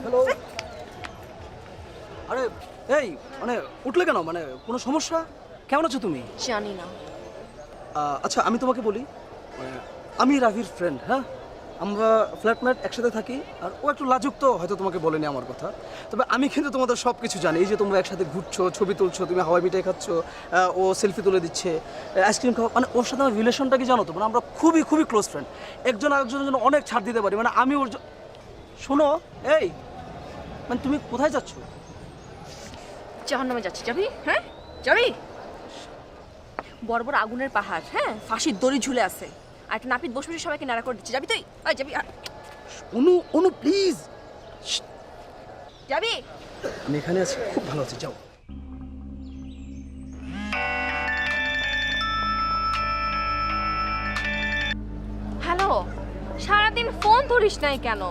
Hello. আরে এই মানে উঠলে কেন? মানে কোনো সমস্যা? কেমন আছো তুমি? জানি না। আচ্ছা আমি তোমাকে বলি, মানে আমি রাভির ফ্রেন্ড, হ্যাঁ? আমরা ফ্ল্যাটমেট একসাথে থাকি। আর ও একটু লাজুক, তো হয়তো তোমাকে বলেনি আমার কথা। তবে আমি কিন্তু তোমাদের সব কিছু জানি। এই যে তোমরা একসাথে ঘুরছো, ছবি তুলছো, তুমি হাওয়াই মিঠাই খাচ্ছ, ও সেলফি তুলে দিচ্ছে, আইসক্রিম খাওয়া, মানে ওর সাথে আমার রিলেশনটা কি জানো তো? মানে আমরা খুবই খুবই ক্লোজ ফ্রেন্ড। একজন আরেকজনের জন্য অনেক ছাড় দিতে পারি। মানে আমি ওর শোনো, এই মানে তুমি কোথায় যাচ্ছ? জাহান্নামে যাচ্ছি, যাবি? হ্যাঁ যাবি? বড় বড় আগুনের পাহাড়, হ্যাঁ, ফাঁসির দড়ি ঝুলে আছে, আর একটা নাপিত বসে বসে সবাইকে নাড়া করে দিচ্ছে। যাবি তুই? যাবি? অনু অনু প্লিজ। যাবি? আমি এখানে আছি, খুব ভালো আছি, যাও। হ্যালো, সারাদিন ফোন ধরিস নাই কেন?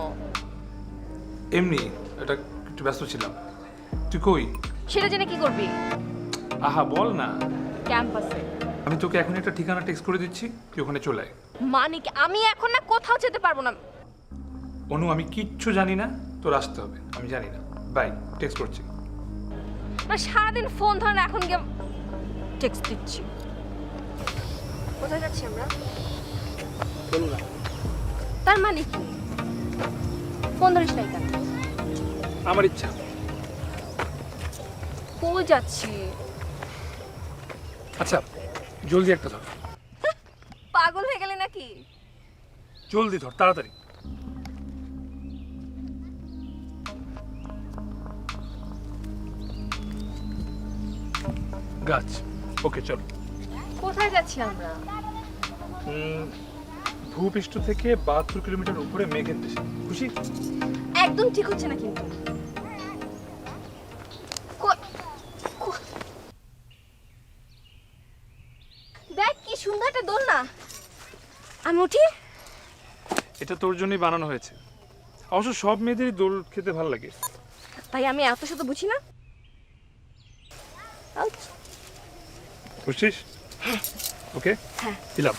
এমনি এটা একটু ব্যস্ত ছিলাম। তুই কই? সেটা জেনে কি করবি? আহা বল না। ক্যাম্পাসে। আমি তোকে এখন একটা ঠিকানা টেক্সট করে দিচ্ছি, তুই ওখানে চলে আয়। মানে কি আমি এখন না কোথাও যেতে পারবো না। অনু আমি কিচ্ছু জানি না, তোর আসতে হবে, আমি জানি না। বাই, টেক্সট করছি। মানে সারাদিন ফোন ধরে না, এখন গিয়ে টেক্সট দিচ্ছি। কোথায় যাচ্ছি আমরা? বলো না। তার মানে কি? ফোন ধরিস নাই কেন? আমার ইচ্ছা। কই যাচ্ছি? আচ্ছা জলদি একটা ধর, পাগল হয়ে গেলে নাকি? জলদি ধর তাড়াতাড়ি। গাছ। ওকে চল। কোথায় যাচ্ছি আমরা? ভূপৃষ্ঠ থেকে 72 কিলোমিটার উপরে মেঘের দেশে। খুশি? একদম ঠিক হচ্ছে না কিন্তু। দেখ কি সুন্দর একটা দোলনা। আমি উঠি? এটা তোর জন্যই বানানো হয়েছে। অবশ্য সব মেয়েদেরই দোল খেতে ভালো লাগে। তাই আমি এত শত বুঝি না। বুঝছিস? ওকে হ্যাঁ। দিলাম।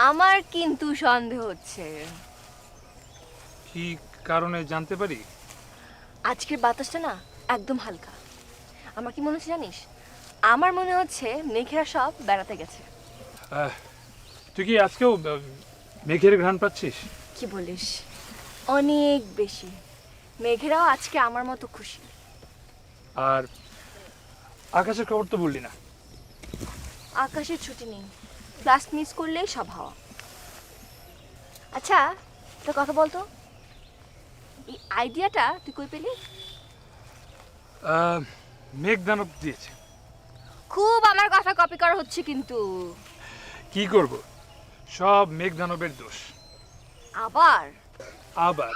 আমার কিন্তু সন্দেহ হচ্ছে। কি কারণে জানতে পারি? আজকের বাতাসটা না একদম হালকা। আমার কি মনে হচ্ছে জানিস? আমার মনে হচ্ছে মেঘেরা সব বেড়াতে গেছে। তুই কি আজকেও মেঘের ঘ্রাণ পাচ্ছিস? কি বলিস? অনেক বেশি। মেঘেরাও আজকে আমার মতো খুশি। আর আকাশের খবর তো বললি না। আকাশের ছুটি নেই, ক্লাস মিস করলেই সব হাওয়া। আচ্ছা তো কথা বলতো, এই আইডিয়াটা তুই কই পেলি? মেঘ দানব দিয়েছে। খুব আমার কথা কপি করা হচ্ছে কিন্তু। কি করব, সব মেঘ দানবের দোষ। আবার? আবার